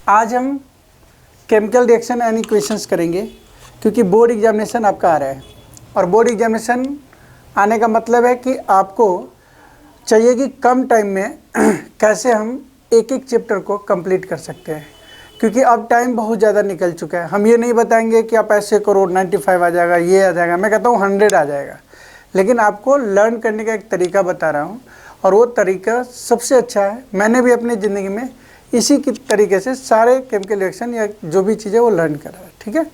आज हम chemical reaction and equations करेंगे क्योंकि बोर्ड एग्जामिनेशन आपका आ रहा है और बोर्ड एग्जामिनेशन आने का मतलब है कि आपको चाहिए कि कम टाइम में कैसे हम एक एक चैप्टर को कंप्लीट कर सकते हैं, क्योंकि अब टाइम बहुत ज़्यादा निकल चुका है। हम ये नहीं बताएंगे कि आप ऐसे करो 95 आ जाएगा, ये आ जाएगा, मैं कहता हूँ 100 आ जाएगा, लेकिन आपको लर्न करने का एक तरीका बता रहा हूँ और वो तरीका सबसे अच्छा है। मैंने भी अपनी ज़िंदगी में इसी की तरीके से सारे केमिकल रिएक्शन या जो भी चीज़ें वो लर्न करा है। ठीक है,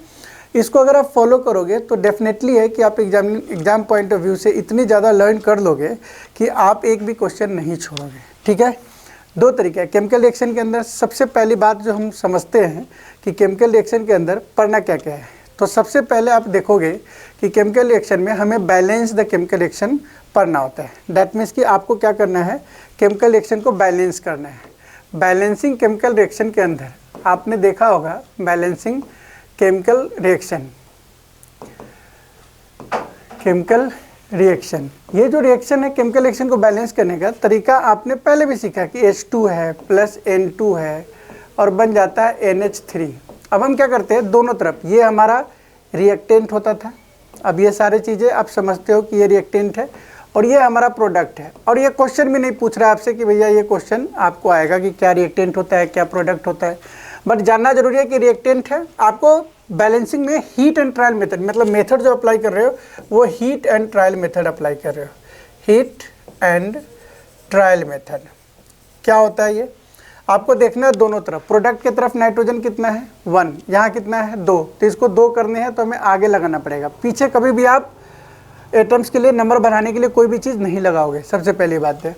इसको अगर आप फॉलो करोगे तो डेफिनेटली है कि आप एग्ज़ाम पॉइंट ऑफ व्यू से इतनी ज़्यादा लर्न कर लोगे कि आप एक भी क्वेश्चन नहीं छोड़ोगे। ठीक है, दो तरीके हैं केमिकल रिएक्शन के अंदर। सबसे पहली बात जो हम समझते हैं कि केमिकल रिएक्शन के अंदर पढ़ना क्या क्या है, तो सबसे पहले आप देखोगे कि केमिकल रिएक्शन में हमें बैलेंस द केमिकल रिएक्शन पढ़ना होता है। दैट मीन्स कि आपको क्या करना है, केमिकल रिएक्शन को बैलेंस करना है। बैलेंसिंग केमिकल रिएक्शन के अंदर आपने देखा होगा बैलेंसिंग केमिकल रिएक्शन, ये जो रिएक्शन है केमिकल रिएक्शन को बैलेंस करने का तरीका आपने पहले भी सीखा कि H2 है प्लस N2 है और बन जाता है NH3। अब हम क्या करते हैं, दोनों तरफ ये हमारा रिएक्टेंट होता था, अब ये सारी चीज़ें आप समझते हो कि ये रिएक्टेंट है और ये हमारा प्रोडक्ट है। और ये क्वेश्चन भी नहीं पूछ रहा है आपसे कि भैया ये क्वेश्चन आपको आएगा कि क्या रिएक्टेंट होता है क्या प्रोडक्ट होता है, बट जानना जरूरी है कि रिएक्टेंट है। आपको बैलेंसिंग में हीट एंड ट्रायल मेथड, मतलब मेथड जो अप्लाई कर रहे हो वो heat and trial method apply कर रहे हो। हीट एंड ट्रायल मेथड क्या होता है, ये आपको देखना है दोनों तरफ। प्रोडक्ट की तरफ नाइट्रोजन कितना है 1, यहाँ कितना है 2, तो इसको 2 करने हैं तो हमें आगे लगाना पड़ेगा। पीछे कभी भी आप एटम्स के लिए नंबर बनाने के लिए कोई भी चीज़ नहीं लगाओगे। सबसे पहली बात है,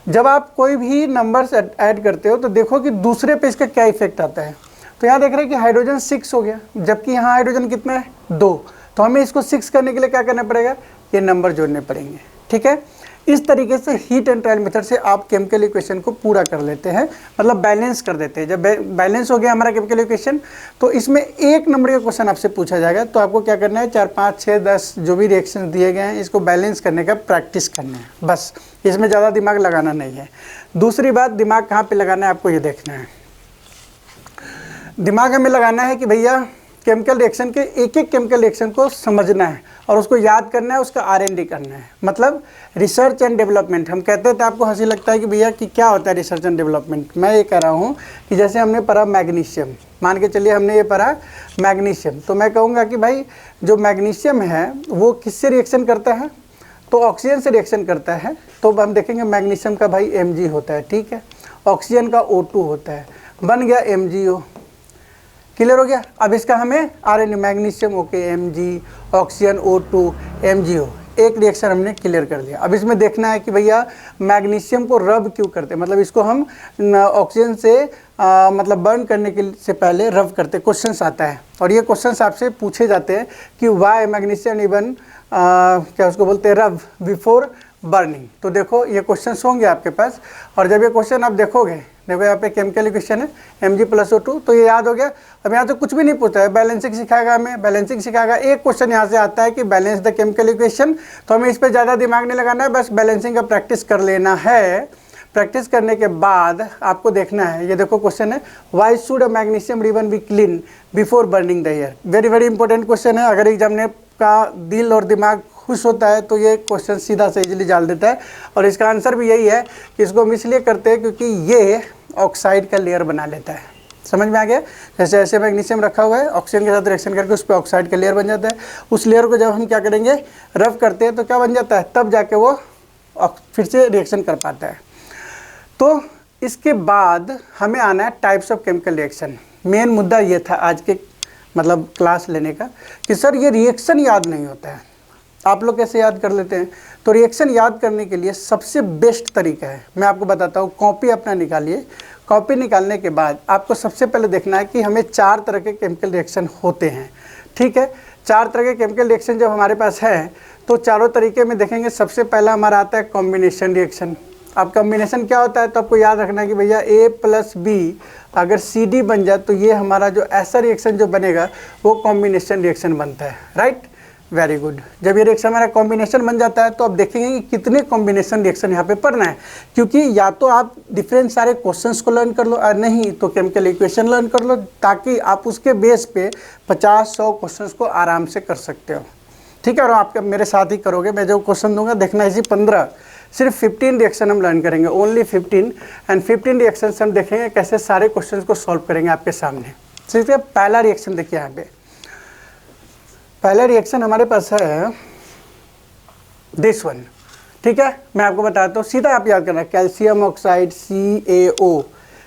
जब आप कोई भी नंबर्स ऐड करते हो तो देखो कि दूसरे पे इसका क्या इफेक्ट आता है। तो यहाँ देख रहे हैं कि हाइड्रोजन 6 हो गया, जबकि यहाँ हाइड्रोजन कितना है 2, तो हमें इसको 6 करने के लिए क्या करना पड़ेगा, ये नंबर जोड़ने पड़ेंगे। ठीक है, इस तरीके से हीट एंड ट्रायल मेथड से आप केमिकल इक्वेशन को पूरा कर लेते हैं, मतलब बैलेंस कर देते हैं। जब बैलेंस हो गया हमारा केमिकल इक्वेशन तो इसमें एक नंबर का क्वेश्चन आपसे पूछा जाएगा, तो आपको क्या करना है 4, 5, 6, 10 जो भी रिएक्शन दिए गए हैं इसको बैलेंस करने का प्रैक्टिस करना है, बस। इसमें ज़्यादा दिमाग लगाना नहीं है। दूसरी बात, दिमाग कहाँ पर लगाना है आपको ये देखना है। दिमाग हमें लगाना है कि भैया केमिकल रिएक्शन के एक एक केमिकल रिएक्शन को समझना है और उसको याद करना है, उसका R&D करना है, मतलब रिसर्च एंड डेवलपमेंट। हम कहते थे, आपको हंसी लगता है कि भैया कि क्या होता है रिसर्च एंड डेवलपमेंट। मैं ये कह रहा हूँ कि जैसे हमने पढ़ा मैग्नीशियम, मान के चलिए हमने ये पढ़ा मैग्नीशियम, तो मैं कहूँगा कि भाई जो मैग्नीशियम है वो किससे रिएक्शन करता है, तो ऑक्सीजन से रिएक्शन करता है। तो हम देखेंगे मैग्नीशियम का भाई Mg होता है, ठीक है, ऑक्सीजन का O2 होता है, बन गया MgO। क्लियर हो गया। अब इसका हमें R&D, magnesium okay, Mg, oxygen O2, MgO, एक रिएक्शन हमने क्लियर कर दिया। अब इसमें देखना है कि भैया मैग्नीशियम को रब क्यों करते हैं, मतलब इसको हम ऑक्सीजन से मतलब बर्न करने के से पहले रब करते, क्वेश्चंस आता है और ये क्वेश्चंस आपसे पूछे जाते हैं कि वाई मैग्नीशियम इवन क्या उसको बोलते हैं रब बिफोर बर्निंग। तो देखो ये क्वेश्चंस होंगे आपके पास, और जब ये क्वेश्चन आप देखोगे, देखो यहाँ पे केमिकल इक्वेशन है Mg+O2, तो ये याद हो गया। अब यहाँ तो कुछ भी नहीं पूछा है, बैलेंसिंग सिखाएगा हमें, बैलेंसिंग सिखाएगा। एक क्वेश्चन यहाँ से आता है कि बैलेंस द केमिकल इक्वेशन, तो हमें इस पर ज़्यादा दिमाग नहीं लगाना है, बस बैलेंसिंग का प्रैक्टिस कर लेना है। प्रैक्टिस करने के बाद आपको देखना है, ये देखो क्वेश्चन है, why should a magnesium ribbon be clean before burning the air. Very very important question है। अगर एग्जामिनर का दिल और दिमाग खुश होता है तो ये क्वेश्चन सीधा से इजीली डाल देता है, और इसका आंसर भी यही है कि इसको हम इसलिए करते हैं क्योंकि ये ऑक्साइड का लेयर बना लेता है। समझ में आ गया। जैसे ऐसे मैग्नीशियम रखा हुआ है, ऑक्सीजन के साथ रिएक्शन करके उस पर ऑक्साइड का लेयर बन जाता है। उस लेयर को जब हम क्या करेंगे, रब करते हैं, तो क्या बन जाता है, तब जाके वो फिर से रिएक्शन कर पाता है। तो इसके बाद हमें आना है types of chemical reaction. Main मुद्दा ये था आज के मतलब क्लास लेने का कि सर ये रिएक्शन याद नहीं होता है, आप लोग कैसे याद कर लेते हैं। तो रिएक्शन याद करने के लिए सबसे बेस्ट तरीका है, मैं आपको बताता हूँ। कॉपी अपना निकालिए। कॉपी निकालने के बाद आपको सबसे पहले देखना है कि हमें 4 तरह के केमिकल रिएक्शन होते हैं। ठीक है, 4 तरह के केमिकल रिएक्शन जब हमारे पास है तो चारों तरीके में देखेंगे। सबसे पहला हमारा आता है कॉम्बिनेशन रिएक्शन। अब कॉम्बिनेशन क्या होता है, तो आपको याद रखना है कि भैया A+B अगर CD बन जाए तो ये हमारा जो ऐसा रिएक्शन जो बनेगा वो कॉम्बिनेशन रिएक्शन बनता है, राइट। Very good. जब ये रिएक्शन हमारा कॉम्बिनेशन बन जाता है तो आप देखेंगे कि कितने कॉम्बिनेशन रिएक्शन यहाँ पे पढ़ना है, क्योंकि या तो आप डिफरेंट सारे क्वेश्चंस को लर्न कर लो और नहीं तो केमिकल इक्वेशन लर्न कर लो, ताकि आप उसके बेस पे 50-100 क्वेश्चंस को आराम से कर सकते हो। ठीक है, और आप मेरे साथ ही करोगे, मैं जो क्वेश्चन दूंगा देखना, इसी 15 सिर्फ 15 रिएक्शन हम लर्न करेंगे, ओनली 15, एंड 15 रिएक्शन से हम देखेंगे कैसे सारे क्वेश्चन को सॉल्व करेंगे आपके सामने। ठीक है, पहला रिएक्शन देखिए यहाँ पे, पहला रिएक्शन हमारे पास है दिस वन। ठीक है, मैं आपको बताता हूँ, सीधा आप याद करना, कैल्शियम ऑक्साइड CaO,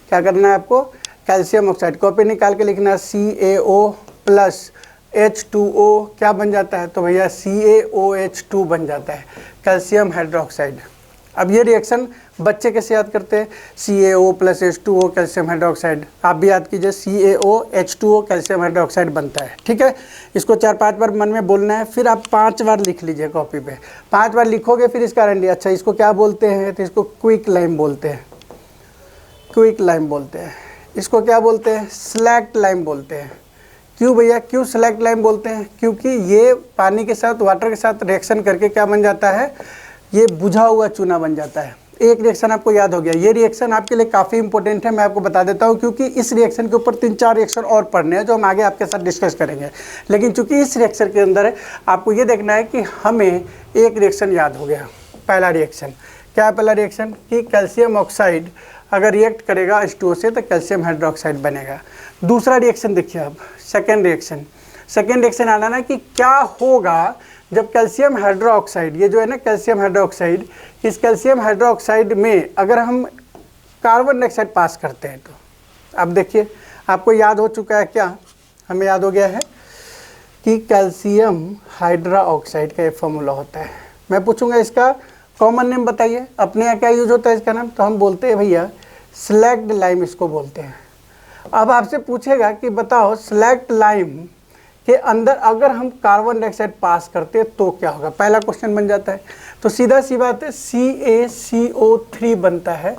क्या करना है आपको, कैल्शियम ऑक्साइड, कॉपी निकाल के लिखना CaO प्लस H2O क्या बन जाता है, तो भैया CaOH2 बन जाता है, कैल्शियम हाइड्रोक्साइड। अब ये रिएक्शन बच्चे कैसे याद करते हैं, CaO plus H2O calcium hydroxide, आप भी याद कीजिए, CaOH2O कैल्शियम हाइड्रोक्साइड बनता है। ठीक है, इसको 4-5 बार मन में बोलना है, फिर आप 5 बार लिख लीजिए कॉपी पे, 5 बार लिखोगे फिर इसका आरएनडी। अच्छा, इसको क्या बोलते हैं, तो इसको क्विक लाइम बोलते हैं, क्विक लाइम बोलते हैं। इसको क्या बोलते हैं, स्लैक्ट लाइम बोलते हैं। क्यों भैया, क्यों स्लैक्ट लाइम बोलते हैं, क्योंकि ये पानी के साथ, वाटर के साथ रिएक्शन करके क्या बन जाता है, ये बुझा हुआ चूना बन जाता है। एक रिएक्शन आपको याद हो गया, ये रिएक्शन आपके लिए काफ़ी इंपॉर्टेंट है, मैं आपको बता देता हूँ, क्योंकि इस रिएक्शन के ऊपर 3-4 रिएक्शन और पढ़ने हैं जो हम आगे आपके साथ डिस्कस करेंगे। लेकिन चूंकि इस रिएक्शन के अंदर आपको ये देखना है कि हमें एक रिएक्शन याद हो गया। पहला रिएक्शन क्या है, पहला रिएक्शन कि कैल्शियम ऑक्साइड अगर रिएक्ट करेगा H2O से तो कैल्शियम हाइड्रोक्साइड बनेगा। दूसरा रिएक्शन देखिए आप, सेकेंड रिएक्शन आना ना कि क्या होगा जब कैल्शियम हाइड्रोक्साइड, ये जो है ना कैल्शियम हाइड्रोक्साइड, इस कैल्शियम हाइड्रोक्साइड में अगर हम कार्बन डाइऑक्साइड पास करते हैं, तो अब देखिए आपको याद हो चुका है, क्या हमें याद हो गया है कि कैल्शियम हाइड्रोक्साइड का एक फॉर्मूला होता है। मैं पूछूंगा इसका कॉमन नेम बताइए, अपने यहाँ क्या यूज होता है इसका नाम, तो हम बोलते हैं भैया स्लैक्ड लाइम, इसको बोलते हैं। अब आपसे पूछेगा कि बताओ स्लैक्ड लाइम के अंदर अगर हम कार्बन डाइऑक्साइड पास करते हैं तो क्या होगा, पहला क्वेश्चन बन जाता है। तो सीधा सी बात है, CaCO3 बनता है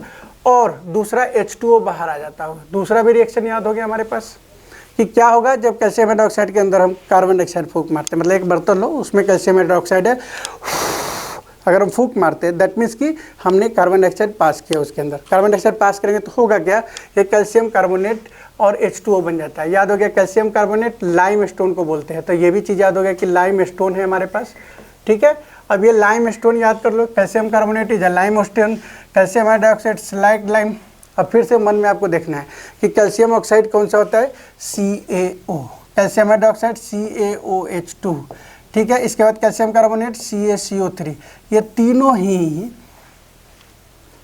और दूसरा H2O बाहर आ जाता होगा। दूसरा भी रिएक्शन याद हो गया हमारे पास कि क्या होगा जब कैल्शियम हाइड्रोक्साइड के अंदर हम कार्बन डाइऑक्साइड फूंक मारते हैं, मतलब एक बर्तन लो उसमें कैल्शियम हाइड्रोक्साइड है, अगर हम फूंक मारते हैं दैट मीन्स कि हमने कार्बन डाइऑक्साइड पास किया उसके अंदर। कार्बन डाइऑक्साइड पास करेंगे तो होगा क्या, ये कैल्शियम कार्बोनेट और H2O बन जाता है। याद हो गया, कैल्शियम कार्बोनेट लाइम स्टोन को बोलते हैं, तो ये भी चीज़ याद हो गया कि लाइम स्टोन है हमारे पास। ठीक है, अब ये लाइम स्टोन याद कर लो, calcium carbonate is limestone, calcium hydroxide slaked lime. अब फिर से मन में आपको देखना है कि कैल्शियम ऑक्साइड कौन सा होता है, CaO, कैल्शियम हाइड्रोक्साइड CaOH2। ठीक है, इसके बाद कैल्शियम कार्बोनेट CaCO3, ये तीनों ही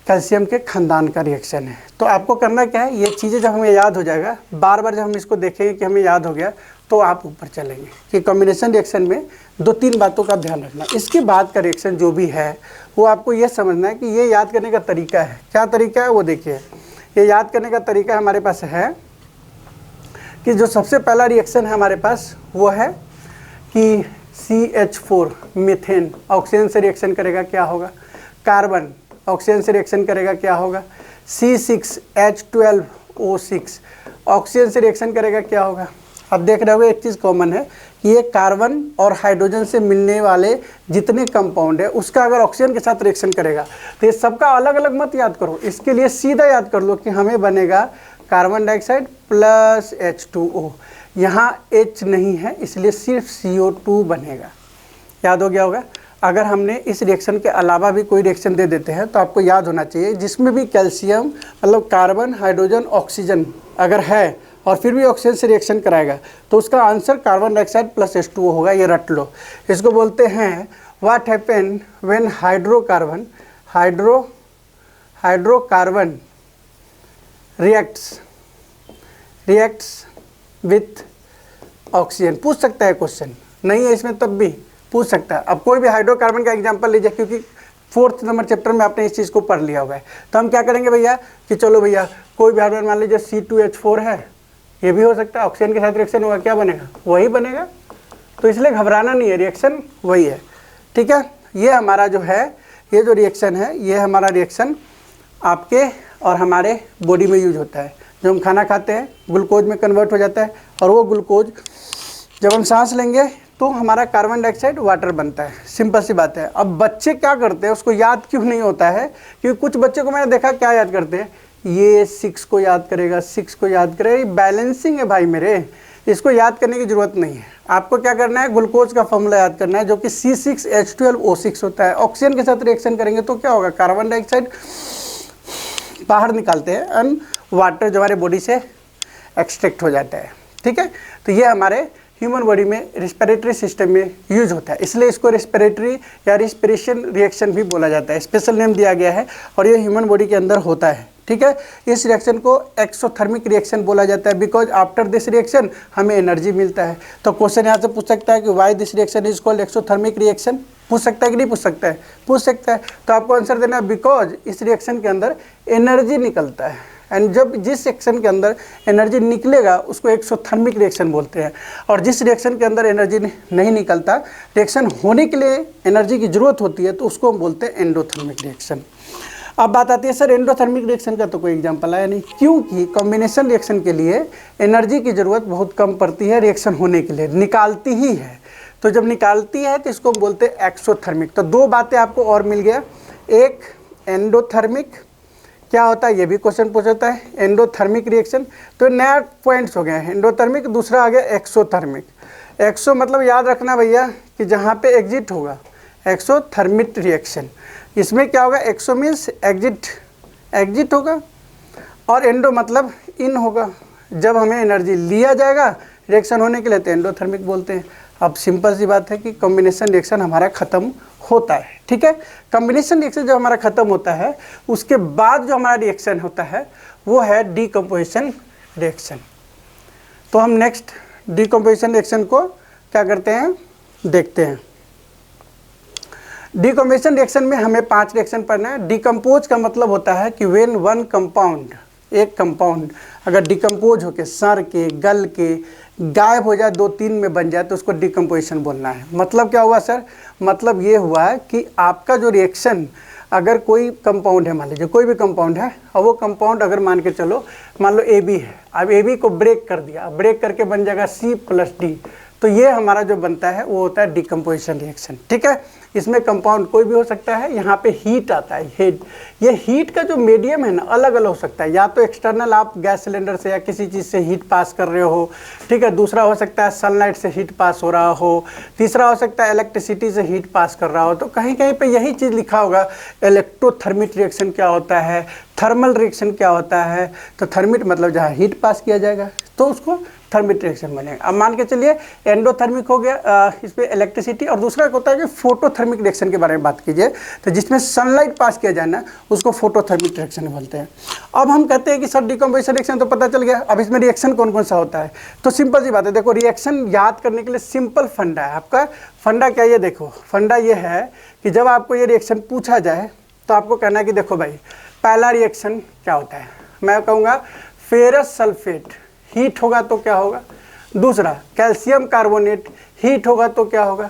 कैल्शियम के खानदान का रिएक्शन है। तो आपको करना क्या है, ये चीज़ें जब हमें याद हो जाएगा, बार बार जब हम इसको देखेंगे कि हमें याद हो गया, तो आप ऊपर चलेंगे कि कॉम्बिनेशन रिएक्शन में 2-3 बातों का ध्यान रखना। इसके बाद का रिएक्शन जो भी है वो आपको ये समझना है कि ये याद करने का तरीका है। क्या तरीका है वो देखिए, ये याद करने का तरीका हमारे पास है कि जो सबसे पहला रिएक्शन है हमारे पास वो है कि CH4 मीथेन ऑक्सीजन से रिएक्शन करेगा, क्या होगा, कार्बन ऑक्सीजन से रिएक्शन करेगा, क्या होगा, C6H12O6 ऑक्सीजन से रिएक्शन करेगा, क्या होगा। अब देख रहे हो एक चीज़ कॉमन है कि ये कार्बन और हाइड्रोजन से मिलने वाले जितने कंपाउंड है उसका अगर ऑक्सीजन के साथ रिएक्शन करेगा तो ये सबका अलग अलग मत याद करो, इसके लिए सीधा याद कर लो कि हमें बनेगा कार्बन डाइऑक्साइड प्लस H2O। यहाँ H नहीं है इसलिए सिर्फ CO2 बनेगा। याद हो गया होगा। अगर हमने इस रिएक्शन के अलावा भी कोई रिएक्शन दे देते हैं तो आपको याद होना चाहिए जिसमें भी कैल्शियम मतलब कार्बन हाइड्रोजन ऑक्सीजन अगर है और फिर भी ऑक्सीजन से रिएक्शन कराएगा तो उसका answer carbon dioxide plus H2O होगा। ये रट लो। इसको बोलते हैं what happen when hydrocarbon reacts with oxygen. पूछ सकता है क्वेश्चन, नहीं है इसमें तब भी पूछ सकता है। अब कोई भी हाइड्रोकार्बन का एग्जांपल लीजिए क्योंकि 4th नंबर चैप्टर में आपने इस चीज़ को पढ़ लिया हुआ है। तो हम क्या करेंगे भैया कि चलो भैया कोई भी हाइड्रोजन मान लीजिए C2H4 है, ये भी हो सकता है, ऑक्सीजन के साथ रिएक्शन होगा, क्या बनेगा, वही बनेगा। तो इसलिए घबराना नहीं है, रिएक्शन वही है। ठीक है, ये हमारा जो है ये जो रिएक्शन है ये हमारा रिएक्शन आपके और हमारे बॉडी में यूज होता है। जब हम खाना खाते हैं ग्लूकोज में कन्वर्ट हो जाता है और वो ग्लूकोज जब हम सांस लेंगे तो हमारा कार्बन डाइऑक्साइड वाटर बनता है, सिंपल सी बात है। अब बच्चे क्या करते हैं, उसको याद क्यों नहीं होता है, क्योंकि कुछ बच्चों को मैंने देखा क्या याद करते हैं, ये 6 को याद करेगा, 6 को याद करेगा, ये बैलेंसिंग है भाई मेरे, इसको याद करने की ज़रूरत नहीं है। आपको क्या करना है, ग्लूकोज का फॉर्मूला याद करना है जो कि C6H12O6 होता है। ऑक्सीजन के साथ रिएक्शन करेंगे तो क्या होगा, कार्बन डाइऑक्साइड बाहर निकालते हैं एंड वाटर जो हमारे बॉडी से एक्सट्रैक्ट हो जाता है, ठीक है। तो ये हमारे ह्यूमन बॉडी में रिस्पिरेटरी सिस्टम में यूज होता है, इसलिए इसको रिस्पिरेटरी या रिस्पिरेशन रिएक्शन भी बोला जाता है, स्पेशल नेम दिया गया है और ये ह्यूमन बॉडी के अंदर होता है, ठीक है। इस रिएक्शन को एक्सोथर्मिक रिएक्शन बोला जाता है, बिकॉज आफ्टर दिस रिएक्शन हमें एनर्जी मिलता है। तो क्वेश्चन यहाँ से पूछ सकता है कि why this reaction is called exothermic reaction, पूछ सकता है कि नहीं पूछ सकता है, पूछ सकता है। तो आपको आंसर देना है बिकॉज इस रिएक्शन के अंदर एनर्जी निकलता है, एंड जब जिस रिएक्शन के अंदर एनर्जी निकलेगा उसको एक्सोथर्मिक रिएक्शन बोलते हैं, और जिस रिएक्शन के अंदर एनर्जी नहीं निकलता, रिएक्शन होने के लिए एनर्जी की ज़रूरत होती है, तो उसको हम बोलते हैं एंडोथर्मिक रिएक्शन। अब बात आती है सर एंडोथर्मिक रिएक्शन का तो कोई एग्जांपल आया नहीं, क्योंकि कॉम्बिनेशन रिएक्शन के लिए एनर्जी की ज़रूरत बहुत कम पड़ती है, रिएक्शन होने के लिए निकालती ही है। तो जब निकालती है तो इसको हम बोलते हैं एक्सोथर्मिक। तो दो बातें आपको और मिल गया, एक एंडोथर्मिक क्या होता है, ये भी क्वेश्चन पूछता है, एंडोथर्मिक रिएक्शन, तो नया पॉइंट्स हो गए हैं, एंडोथर्मिक, दूसरा आ गया एक्सोथर्मिक। एक्सो मतलब याद रखना भैया कि जहाँ पे एग्जिट होगा, एक्सोथर्मिक रिएक्शन, इसमें क्या होगा, एक्सो मीन्स एग्जिट, एग्जिट होगा, और एंडो मतलब इन होगा, जब हमें एनर्जी लिया जाएगा रिएक्शन होने के लिए तो एंडोथर्मिक बोलते हैं। अब सिंपल सी बात है कि कॉम्बिनेशन रिएक्शन हमारा ख़त्म होता है, ठीक है। कॉम्बिनेशन रिएक्शन जब हमारा ख़त्म होता है उसके बाद जो हमारा रिएक्शन होता है वो है डीकम्पोजिशन रिएक्शन। तो हम नेक्स्ट डीकम्पोजिशन रिएक्शन को क्या करते हैं, देखते हैं। डीकम्पोजिशन रिएक्शन में हमें 5 रिएक्शन पढ़ना है। डीकम्पोज का मतलब होता है कि व्हेन वन कंपाउंड, एक कंपाउंड अगर डिकम्पोज होके सड़ के गल के गायब हो जाए, 2-3 में बन जाए, तो उसको डिकम्पोजिशन बोलना है। मतलब क्या हुआ सर, मतलब ये हुआ कि आपका जो रिएक्शन, अगर कोई कंपाउंड है, मान लीजिए कोई भी कंपाउंड है, और वो कंपाउंड अगर मान के चलो, मान लो AB है, अब AB को ब्रेक कर दिया, ब्रेक करके बन जाएगा C+D, तो ये हमारा जो बनता है वो होता है डिकम्पोजिशन रिएक्शन, ठीक है। इसमें कंपाउंड कोई भी हो सकता है, यहाँ पे हीट आता है, हीट, ये हीट का जो मीडियम है ना अलग अलग हो सकता है, या तो एक्सटर्नल आप गैस सिलेंडर से या किसी चीज़ से हीट पास कर रहे हो, ठीक है, दूसरा हो सकता है सनलाइट से हीट पास हो रहा हो, तीसरा हो सकता है इलेक्ट्रिसिटी से हीट पास कर रहा हो। तो कहीं कहीं पे यही चीज़ लिखा होगा, इलेक्ट्रोथर्मिक रिएक्शन क्या होता है, थर्मल रिएक्शन क्या होता है, तो थर्मिट मतलब जहाँ हीट पास किया जाएगा तो उसको थर्मिक रिएक्शन बनेगा। अब मान के चलिए एंडोथर्मिक हो गया, इसमें इलेक्ट्रिसिटी, और दूसरा होता है कि फोटोथर्मिक रिएक्शन के बारे में बात कीजिए, तो जिसमें सनलाइट पास किया जाए ना उसको फोटोथर्मिक रिएक्शन बोलते हैं। अब हम कहते हैं कि सर डिकम्पोजिशन रिएक्शन तो पता चल गया, अब इसमें रिएक्शन कौन कौन सा होता है, तो सिंपल सी बात है, देखो रिएक्शन याद करने के लिए सिंपल फंडा है आपका। फंडा क्या है, ये देखो फंडा ये है कि जब आपको ये रिएक्शन पूछा जाए तो आपको कहना है कि देखो भाई पहला रिएक्शन क्या होता है, मैं कहूँगा फेरस सल्फेट हीट होगा तो क्या होगा, दूसरा कैल्शियम कार्बोनेट हीट होगा तो क्या होगा,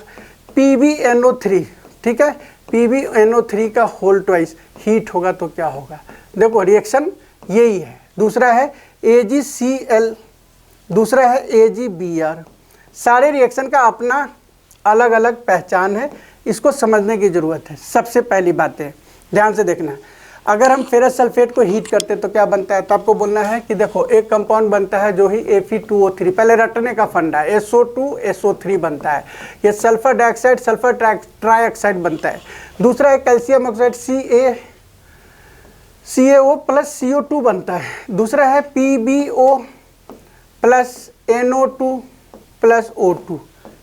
PbNO3, ठीक है, PbNO3 का होल ट्वाइस हीट होगा तो क्या होगा। देखो रिएक्शन यही है। दूसरा है AgCl, दूसरा है AgBr। सारे रिएक्शन का अपना अलग अलग पहचान है, इसको समझने की ज़रूरत है। सबसे पहली बात है, ध्यान से देखना, अगर हम फेरस सल्फेट को हीट करते तो क्या बनता है, तो आपको बोलना है कि देखो एक कंपाउंड बनता है जो ही Fe2O3, पहले रटने का फंडा है, SO2SO3 बनता है, ये सल्फर डाइऑक्साइड सल्फर ट्राइऑक्साइड बनता है। दूसरा है calcium oxide CaO plus CO2 बनता है। दूसरा है PbO plus NO2 plus O2,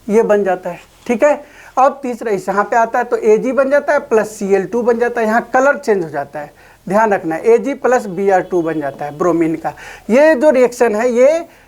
ये बन जाता है, ठीक है। अब तीसरा इस यहाँ पे आता है तो Ag बन जाता है प्लस Cl2 बन जाता है, यहाँ कलर चेंज हो जाता है, ध्यान रखना है, Ag प्लस Br2 बन जाता है ब्रोमीन का। ये जो रिएक्शन है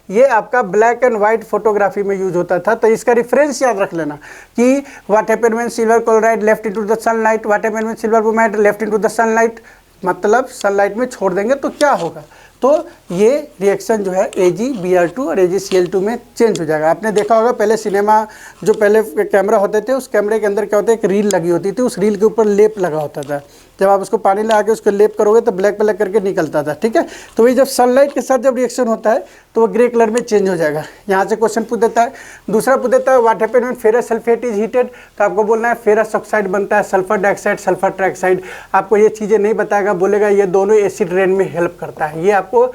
ये आपका ब्लैक एंड वाइट फोटोग्राफी में यूज होता था, तो इसका रेफरेंस याद रख लेना कि what happened when silver chloride left into the sunlight, what happened when silver bromide left into the sunlight, मतलब सनलाइट में छोड़ देंगे तो क्या होगा, तो ये रिएक्शन जो है AgBr2 और AgCl2 में चेंज हो जाएगा। आपने देखा होगा पहले सिनेमा जो पहले कैमरा होते थे, उस कैमरे के अंदर क्या होता है, एक रील लगी होती थी, उस रील के ऊपर लेप लगा होता था, जब आप उसको पानी लगा के उसको लेप करोगे तो ब्लैक ब्लैक करके निकलता था, ठीक है। तो वही जब सनलाइट के साथ जब रिएक्शन होता है तो वो ग्रे कलर में चेंज हो जाएगा। यहाँ से क्वेश्चन पूछ देता है। दूसरा पूछ देता है what happen when ferrous sulphate is heated, तो आपको बोलना है फेरस ऑक्साइड बनता है, सल्फर डाइऑक्साइड, सल्फर ट्राइऑक्साइड। आपको ये चीज़ें नहीं बताएगा, बोलेगा ये दोनों एसिड रेन में हेल्प करता है। ये आपको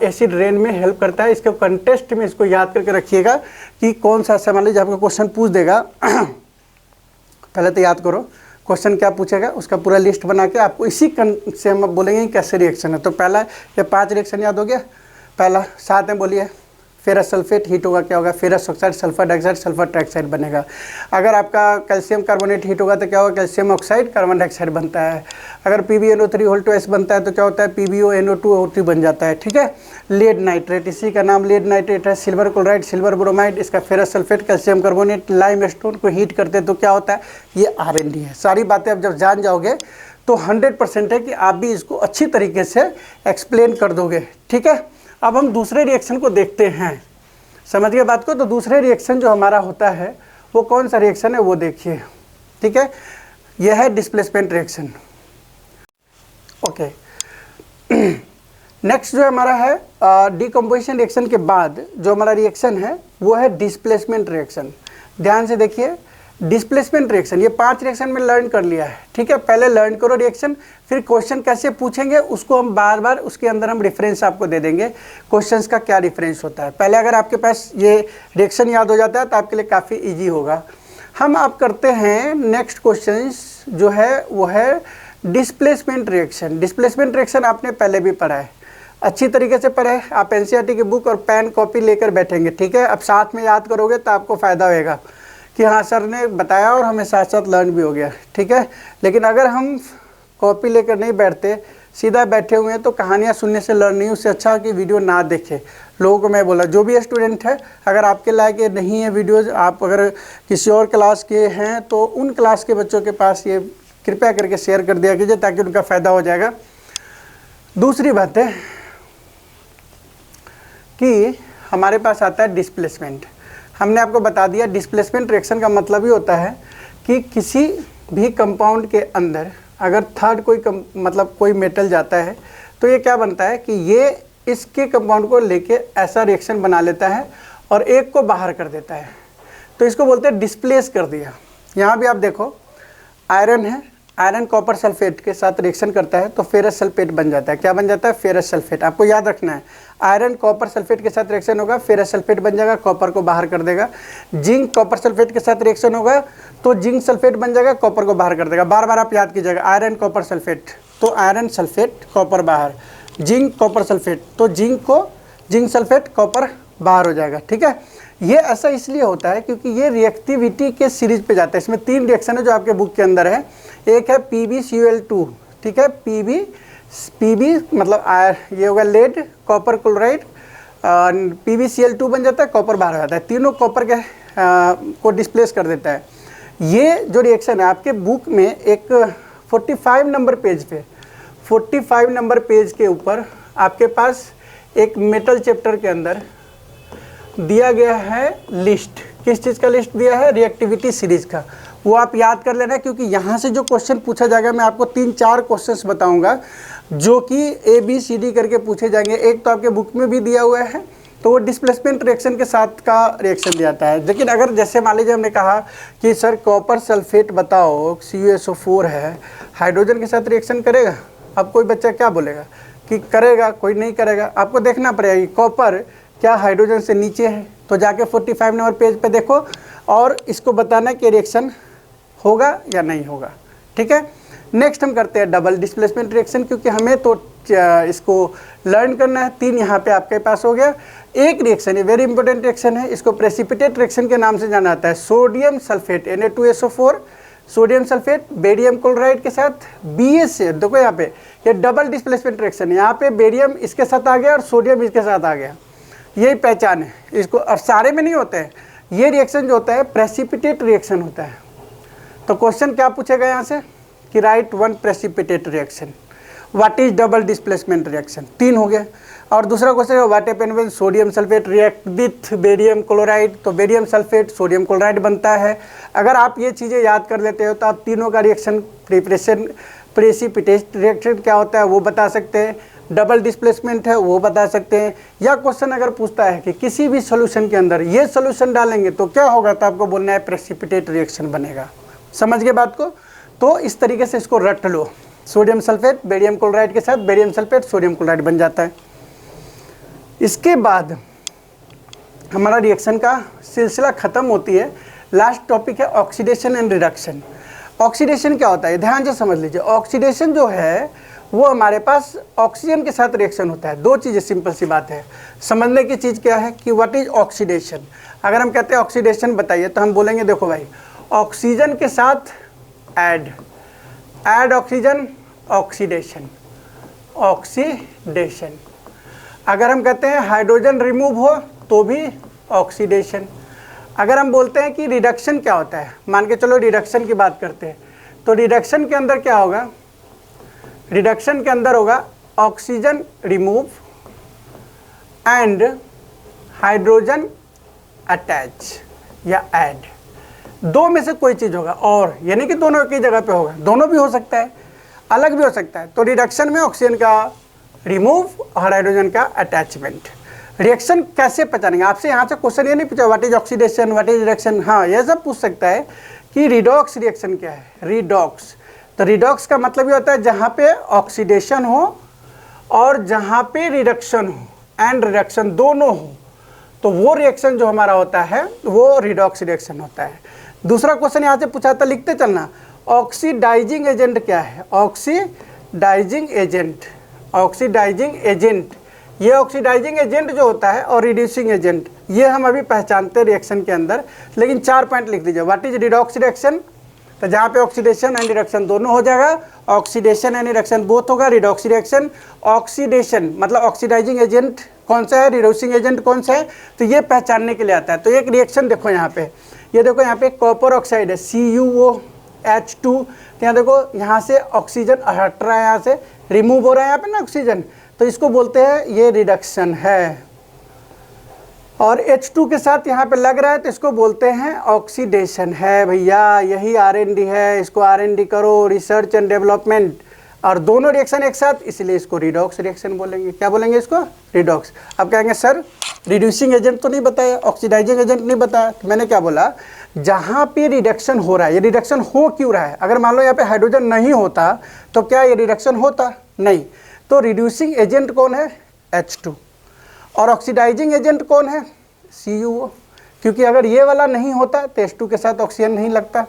एसिड रेन में हेल्प करता है। इसके कंटेस्ट में इसको याद करके रखिएगा कि कौन सा, मान लीजिए आपको क्वेश्चन पूछ देगा पहले तो याद करो क्वेश्चन क्या पूछेगा, उसका पूरा लिस्ट बना के आपको इसी से हम बोलेंगे कैसे रिएक्शन है। तो पहला ये 5 रिएक्शन याद हो गया। पहला साथ में बोलिए, फेरस सल्फेट हीट होगा क्या होगा, ferrous oxide, sulphur dioxide, sulphur trioxide बनेगा। अगर आपका कैल्शियम कार्बोनेट हीट होगा तो क्या होगा, कैल्शियम ऑक्साइड, कार्बन डाइऑक्साइड बनता है। अगर PbNO3 बनता है तो क्या होता है, PbONO2 बन जाता है, ठीक है। लेड नाइट्रेट, इसी का नाम लेड नाइट्रेट है। सिल्वर क्लोराइड, सिल्वर ब्रोमाइड, इसका ferrous sulphate, calcium carbonate, lime stone को हीट करते हैं तो क्या होता है, ये R&D है। सारी बातें अब जब जान जाओगे तो 100% है कि आप भी इसको अच्छी तरीके से एक्सप्लेन कर दोगे, ठीक है। अब हम दूसरे रिएक्शन को देखते हैं, समझ गए बात को। तो दूसरे रिएक्शन जो हमारा होता है वो कौन सा रिएक्शन है वो देखिए, ठीक है। यह है डिस्प्लेसमेंट रिएक्शन, ओके। नेक्स्ट जो हमारा है डिकम्पोजिशन रिएक्शन के बाद जो हमारा रिएक्शन है वो है डिस्प्लेसमेंट रिएक्शन। ध्यान से देखिए, डिस्प्लेसमेंट रिएक्शन, ये 5 रिएक्शन में लर्न कर लिया है, ठीक है। पहले लर्न करो रिएक्शन, फिर क्वेश्चन कैसे पूछेंगे उसको हम बार बार उसके अंदर हम रेफरेंस आपको दे देंगे, क्वेश्चंस का क्या रेफरेंस होता है। पहले अगर आपके पास ये रिएक्शन याद हो जाता है तो आपके लिए काफ़ी इजी होगा। हम आप करते हैं नेक्स्ट क्वेश्चन जो है वो है डिस्प्लेसमेंट रिएक्शन। डिस्प्लेसमेंट रिएक्शन आपने पहले भी पढ़ा है, अच्छी तरीके से पढ़ा है। आप NCERT की बुक और पेन कॉपी लेकर बैठेंगे, ठीक है। अब साथ में याद करोगे तो आपको फ़ायदा होएगा कि हाँ सर ने बताया और हमें साथ साथ लर्न भी हो गया, ठीक है। लेकिन अगर हम कॉपी लेकर नहीं बैठते, सीधा बैठे हुए हैं तो कहानियाँ सुनने से लर्न नहीं, उससे अच्छा कि वीडियो ना देखे। लोगों को मैं बोला, जो भी स्टूडेंट है अगर आपके लायक ये नहीं है वीडियोज़, आप अगर किसी और क्लास के हैं तो उन क्लास के बच्चों के पास ये कृपया करके शेयर कर दिया कीजिए ताकि उनका फ़ायदा हो जाएगा। दूसरी बात है कि हमारे पास आता है डिस्प्लेसमेंट। हमने आपको बता दिया डिस्प्लेसमेंट रिएक्शन का मतलब ही होता है कि किसी भी कंपाउंड के अंदर अगर थर्ड कोई मेटल जाता है तो ये क्या बनता है कि ये इसके कंपाउंड को लेके ऐसा रिएक्शन बना लेता है और एक को बाहर कर देता है, तो इसको बोलते हैं डिस्प्लेस कर दिया। यहाँ भी आप देखो आयरन है, आयरन कॉपर सल्फेट के साथ रिएक्शन करता है तो फेरस सल्फेट बन जाता है। क्या बन जाता है, फेरस सल्फेट। आपको याद रखना है, आयरन कॉपर सल्फेट के साथ रिएक्शन होगा, फेरस सल्फेट बन जाएगा, कॉपर को बाहर कर देगा। जिंक कॉपर सल्फेट के साथ रिएक्शन होगा तो जिंक सल्फेट बन जाएगा, कॉपर को बाहर कर देगा। बार बार आप याद कीजिएगा, आयरन कॉपर सल्फेट तो आयरन सल्फेट कॉपर बाहर, जिंक कॉपर सल्फेट तो जिंक सल्फेट कॉपर बाहर हो जाएगा, ठीक है। ये ऐसा इसलिए होता है क्योंकि ये रिएक्टिविटी के सीरीज पे जाता है। इसमें 3 रिएक्शन है जो आपके बुक के अंदर है। एक है PbCl2, ठीक है। पीबी मतलब ये होगा लेड, कॉपर क्लोराइड, PbCl2 बन जाता है, कॉपर बाहर हो जाता है। तीनों कॉपर के को डिस्प्लेस कर देता है। ये जो रिएक्शन है आपके बुक में एक 45 नंबर पेज पे, 45 नंबर पेज के ऊपर आपके पास एक मेटल चैप्टर के अंदर दिया गया है लिस्ट। किस चीज़ का लिस्ट दिया है, रिएक्टिविटी सीरीज का। वो आप याद कर लेना क्योंकि यहाँ से जो क्वेश्चन पूछा जाएगा मैं आपको 3-4 क्वेश्चंस बताऊंगा जो कि ABCD करके पूछे जाएंगे। एक तो आपके बुक में भी दिया हुआ है तो वो डिस्प्लेसमेंट रिएक्शन के साथ का रिएक्शन दिया जाता है। लेकिन अगर जैसे मान लीजिए हमने कहा कि सर कॉपर सल्फेट बताओ, CuSO4 है, हाइड्रोजन के साथ रिएक्शन करेगा, अब कोई बच्चा क्या बोलेगा कि करेगा, कोई नहीं करेगा। आपको देखना पड़ेगा कि कॉपर क्या हाइड्रोजन से नीचे है, तो जाके 45 नंबर पेज पे देखो और इसको बताना कि रिएक्शन होगा या नहीं होगा, ठीक है। नेक्स्ट हम करते हैं डबल डिस्प्लेसमेंट रिएक्शन, क्योंकि हमें तो इसको लर्न करना है। 3 यहाँ पे आपके पास हो गया। एक रिएक्शन है, वेरी इंपॉर्टेंट रिएक्शन है, इसको प्रेसिपिटेट रिएक्शन के नाम से जाना जाता है। Sodium sulphate Na2SO4, sodium sulphate barium chloride के साथ BS से, देखो यहाँ पे ये डबल डिस्प्लेसमेंट रिएक्शन है। यहाँ पे बेरियम इसके साथ आ गया और सोडियम इसके साथ आ गया, यही पहचान है इसको। और सारे में नहीं होते हैं, ये रिएक्शन जो होता है प्रेसिपिटेट रिएक्शन होता है। तो क्वेश्चन क्या पूछेगा यहाँ से कि right 1 precipitate reaction. What is double displacement reaction, 3 हो गए। और दूसरा क्वेश्चन है what happen when sodium sulphate react with barium chloride, तो बेरियम सल्फेट सोडियम क्लोराइड बनता है। अगर आप ये चीज़ें याद कर लेते हो तो आप तीनों का रिएक्शन प्रिपरेशन प्रेसिपिटेट रिएक्शन क्या होता है वो बता सकते हैं, डबल डिस्प्लेसमेंट है वो बता सकते हैं, या क्वेश्चन अगर पूछता है कि किसी भी सॉल्यूशन के अंदर ये सॉल्यूशन डालेंगे तो क्या होगा, तो आपको बोलना है प्रेसिपिटेट रिएक्शन बनेगा। समझ गए बात को? तो इस तरीके से इसको रट लो। सोडियम सल्फेट बेरियम क्लोराइड के साथ बेरियम सल्फेट सोडियम क्लोराइड बन जाता है। इसके बाद हमारा रिएक्शन का सिलसिला ख़त्म होती है। लास्ट टॉपिक है ऑक्सीडेशन एंड रिडक्शन। ऑक्सीडेशन क्या होता है, ध्यान से समझ लीजिए। ऑक्सीडेशन जो है वो हमारे पास ऑक्सीजन के साथ रिएक्शन होता है। दो चीज़ें, सिंपल सी बात है। समझने की चीज़ क्या है कि व्हाट इज ऑक्सीडेशन। अगर हम कहते हैं ऑक्सीडेशन बताइए तो हम बोलेंगे देखो भाई, ऑक्सीजन के साथ ऐड ऑक्सीजन, ऑक्सीडेशन, ऑक्सीडेशन। अगर हम कहते हैं हाइड्रोजन रिमूव हो तो भी ऑक्सीडेशन। अगर हम बोलते हैं कि रिडक्शन क्या होता है, मान के चलो रिडक्शन की बात करते हैं, तो रिडक्शन के अंदर क्या होगा, रिडक्शन के अंदर होगा oxygen remove and hydrogen attach या ऐड। दो में से कोई चीज़ होगा, और यानी कि दोनों एक ही जगह पे होगा। दोनों भी हो सकता है, अलग भी हो सकता है। तो रिडक्शन में ऑक्सीजन का रिमूव और हाइड्रोजन का अटैचमेंट। रिएक्शन कैसे पहचानेंगे, आपसे यहाँ से क्वेश्चन ये नहीं पूछा what is oxidation, what is reduction. हाँ, यह सब पूछ सकता है कि रिडॉक्स रिएक्शन क्या है, रिडॉक्स। तो रिडॉक्स का मतलब ये होता है जहाँ पे ऑक्सीडेशन हो और जहाँ पे रिडक्शन हो, एंड रिडक्शन दोनों हो, तो वो रिएक्शन जो हमारा होता है वो रिडॉक्स रिएक्शन होता है। दूसरा क्वेश्चन यहाँ से पूछा था, लिखते चलना। ऑक्सीडाइजिंग एजेंट क्या है, ऑक्सीडाइजिंग एजेंट, ऑक्सीडाइजिंग एजेंट। ये ऑक्सीडाइजिंग एजेंट जो होता है और रिड्यूसिंग एजेंट, ये हम अभी पहचानते हैं रिएक्शन के अंदर। लेकिन 4 पॉइंट लिख दीजिए। व्हाट इज रिडॉक्स रिएक्शन, तो जहाँ पे ऑक्सीडेशन एंड रिडक्शन दोनों हो जाएगा, ऑक्सीडेशन एंड रिडक्शन बोथ होगा, रिडॉक्स रिएक्शन। ऑक्सीडेशन मतलब ऑक्सीडाइजिंग एजेंट कौन सा है, रिड्यूसिंग एजेंट कौन सा है, तो ये पहचानने के लिए आता है। तो एक रिएक्शन देखो यहाँ पे, ये देखो यहाँ पे कॉपर ऑक्साइड है CuOH2। तो यहाँ देखो, यहाँ से ऑक्सीजन हट रहा है, यहाँ से रिमूव हो रहा है यहाँ पे ना ऑक्सीजन, तो इसको बोलते हैं ये रिडक्शन है। और H2 के साथ यहाँ पे लग रहा है तो इसको बोलते हैं ऑक्सीडेशन है। भैया यही R&D है, इसको R&D करो, रिसर्च एंड डेवलपमेंट। और दोनों रिएक्शन एक साथ, इसलिए इसको रिडॉक्स रिएक्शन बोलेंगे। क्या बोलेंगे इसको, रिडॉक्स। अब कहेंगे सर रिड्यूसिंग एजेंट तो नहीं बताया, ऑक्सीडाइजिंग एजेंट नहीं बताया। तो मैंने क्या बोला, जहाँ पे रिडक्शन हो रहा है, ये रिडक्शन हो क्यों रहा है। अगर मान लो यहाँ पे हाइड्रोजन नहीं होता तो क्या ये रिडक्शन होता, नहीं। तो रिड्यूसिंग एजेंट कौन है, H2। और ऑक्सीडाइजिंग एजेंट कौन है, CuO। क्योंकि अगर ये वाला नहीं होता तो H2 के साथ ऑक्सीजन नहीं लगता,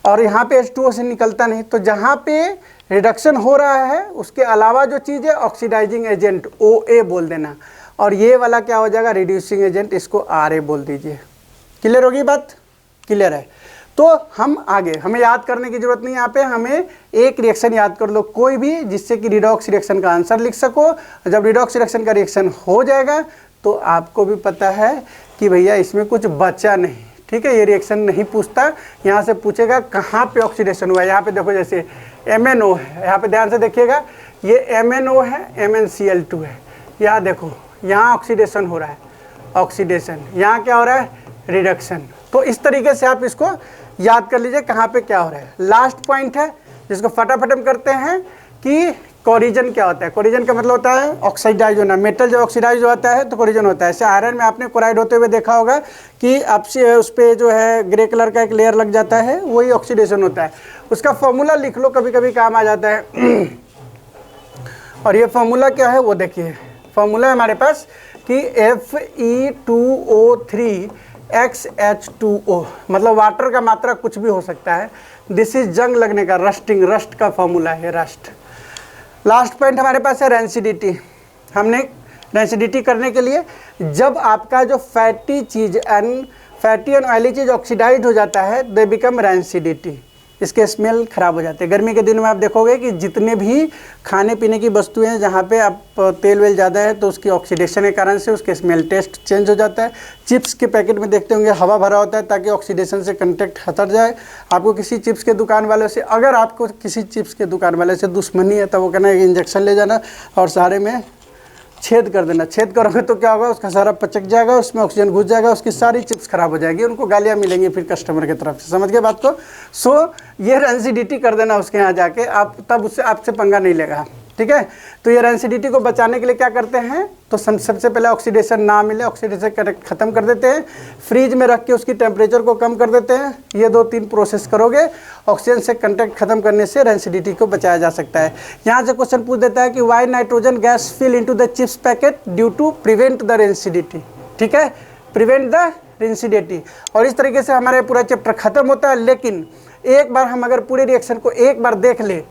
और यहाँ पे H2O से निकलता नहीं। तो जहाँ पे रिडक्शन हो रहा है उसके अलावा जो चीज़ है ऑक्सीडाइजिंग एजेंट OA बोल देना, और ये वाला क्या हो जाएगा, रिड्यूसिंग एजेंट, इसको RA बोल दीजिए। क्लियर होगी बात, क्लियर है। तो हम आगे, हमें याद करने की जरूरत नहीं, यहाँ पे हमें एक रिएक्शन याद कर लो कोई भी, जिससे कि रिडॉक्स रिएक्शन का आंसर लिख सको। जब रिडॉक्स रिएक्शन का रिएक्शन हो जाएगा तो आपको भी पता है कि भैया इसमें कुछ बचा नहीं। ठीक है, ये रिएक्शन नहीं पूछता, यहाँ से पूछेगा कहाँ पे ऑक्सीडेशन हुआ है। यहाँ पे देखो जैसे MnO है, यहाँ पे ध्यान से देखिएगा, ये MnO है, MnCl2 है। यहाँ देखो, यहाँ ऑक्सीडेशन हो रहा है, ऑक्सीडेशन, यहाँ क्या हो रहा है, रिडक्शन। तो इस तरीके से आप इसको याद कर लीजिए कहाँ पे क्या हो रहा है। लास्ट पॉइंट है जिसको फटाफट हम करते हैं कि कोरिजन क्या होता है। कोरिजन का मतलब होता है ऑक्सीडाइज होना। मेटल जब ऑक्सीडाइज होता है तो कोरिजन होता है। जैसे आयरन में आपने क्लोराइड होते हुए देखा होगा कि आपसे उस पर जो है ग्रे कलर का एक लेयर लग जाता है, वही ऑक्सीडेशन होता है। उसका फॉर्मूला लिख लो, कभी कभी काम आ जाता है। और ये फॉर्मूला क्या है वो देखिए, फॉर्मूला है हमारे पास कि Fe2O3XH2O, मतलब वाटर का मात्रा कुछ भी हो सकता है। दिस इज जंग लगने का, रस्टिंग, रस्ट का फॉर्मूला है, रस्ट। लास्ट पॉइंट हमारे पास है रेंसिडिटी। हमने रेंसिडिटी करने के लिए, जब आपका जो फैटी चीज़ फैटी एंड ऑयली चीज़ ऑक्सीडाइज हो जाता है, दे बिकम रेंसिडिटी, इसके स्मेल खराब हो जाते हैं। गर्मी के दिन में आप देखोगे कि जितने भी खाने पीने की वस्तुएं हैं जहाँ पे आप तेल वेल ज़्यादा है तो उसकी ऑक्सीडेशन के कारण से उसके स्मेल टेस्ट चेंज हो जाता है। चिप्स के पैकेट में देखते होंगे हवा भरा होता है ताकि ऑक्सीडेशन से कंटेक्ट हट जाए। आपको किसी चिप्स के दुकान वाले से, अगर आपको किसी चिप्स के दुकान वाले से दुश्मनी है तो वो कहना है इंजेक्शन ले जाना और सहारे में छेद कर देना। छेद करोगे तो क्या होगा, उसका सारा पचक जाएगा, उसमें ऑक्सीजन घुस जाएगा, उसकी सारी चिप्स खराब हो जाएगी, उनको गालियाँ मिलेंगी फिर कस्टमर की तरफ से। समझ गए बात को। सो ये रेंसिडिटी कर देना उसके यहाँ जाके, आप तब उससे आपसे पंगा नहीं लेगा, ठीक है। तो ये रेंसिडिटी को बचाने के लिए क्या करते हैं, तो सबसे पहले ऑक्सीडेशन ना मिले, ऑक्सीडेशन ख़त्म कर देते हैं, फ्रीज में रख के उसकी टेम्परेचर को कम कर देते हैं। ये 2-3 प्रोसेस करोगे, ऑक्सीजन से कंटेक्ट खत्म करने से रेंसिडिटी को बचाया जा सकता है। यहाँ से क्वेश्चन पूछ देता है कि why nitrogen gas fill into the chips packet due to prevent the rancidity, ठीक है, प्रिवेंट द रेंसिडिटी। और इस तरीके से हमारा पूरा चैप्टर खत्म होता है। लेकिन एक बार हम अगर पूरे रिएक्शन को एक बार देख ले,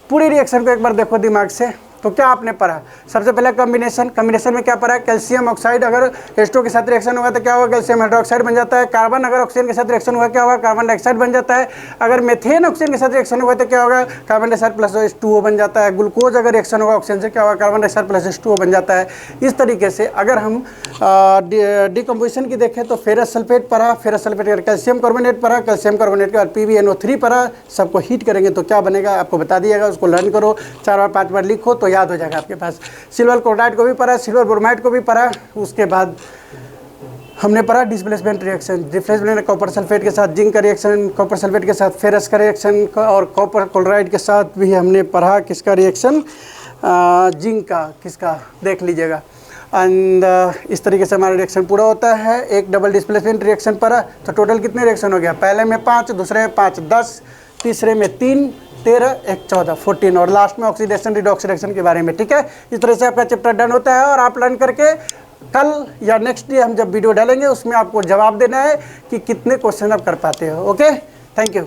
पूरी रिएक्शन को एक बार देखो दिमाग से, तो क्या आपने पढ़ा, सबसे पहले कॉम्बिनेशन में क्या पढ़ा, कैल्शियम ऑक्साइड अगर H2O के साथ रिएक्शन होगा तो क्या होगा, कैल्शियम हाइड्रोक्साइड बन जाता है। कार्बन अगर ऑक्सीजन के साथ रिएक्शन होगा क्या होगा, कार्बन डाइऑक्साइड बन जाता है। अगर मेथेन ऑक्सीजन के साथ रिएक्शन होगा तो क्या होगा, कार्बन डाइऑक्साइड प्लस H2O बन जाता है। ग्लूकोज अगर रिएक्शन होगा ऑक्सीजन से क्या होगा, कार्बन डाइऑक्साइड प्लस H2O बन जाता है। इस तरीके से अगर हम डिकम्पोजिशन की देखें तो फेरस सल्फेट पढ़ा, फेरस सल्फेट का कैल्शियम कार्बोनेट पढ़ा, कैल्शियम कार्बोनेट के बाद PbNO3 पढ़ा। सबको हीट करेंगे तो क्या बनेगा आपको बता दिएगा, उसको लर्न करो, 4 बार 5 बार लिखो तो याद हो जाएगा आपके पास। सिल्वर क्लोराइड को भी पढ़ा, सिल्वर ब्रोमाइड को भी पढ़ा। उसके बाद हमने पढ़ा displacement reaction, displacement copper sulphate के साथ जिंक का रिएक्शन, कॉपर सल्फेट के साथ फेरस का रिएक्शन, और कॉपर क्लोराइड के साथ भी हमने पढ़ा किसका रिएक्शन, जिंक का, किसका देख लीजिएगा। एंड इस तरीके से हमारा रिएक्शन पूरा होता है। एक डबल डिस्प्लेसमेंट रिएक्शन पढ़ा, तो टोटल कितने रिएक्शन हो गया, पहले में 5, दूसरे में 5, 10, तीसरे में 3, 13, 1, 14, 14, और लास्ट में ऑक्सीडेशन रिडॉक्स रिएक्शन के बारे में, ठीक है। इस तरह से आपका चैप्टर डन होता है। और आप लर्न करके कल या नेक्स्ट डे हम जब वीडियो डालेंगे उसमें आपको जवाब देना है कि कितने क्वेश्चन आप कर पाते हो। Okay, thank you.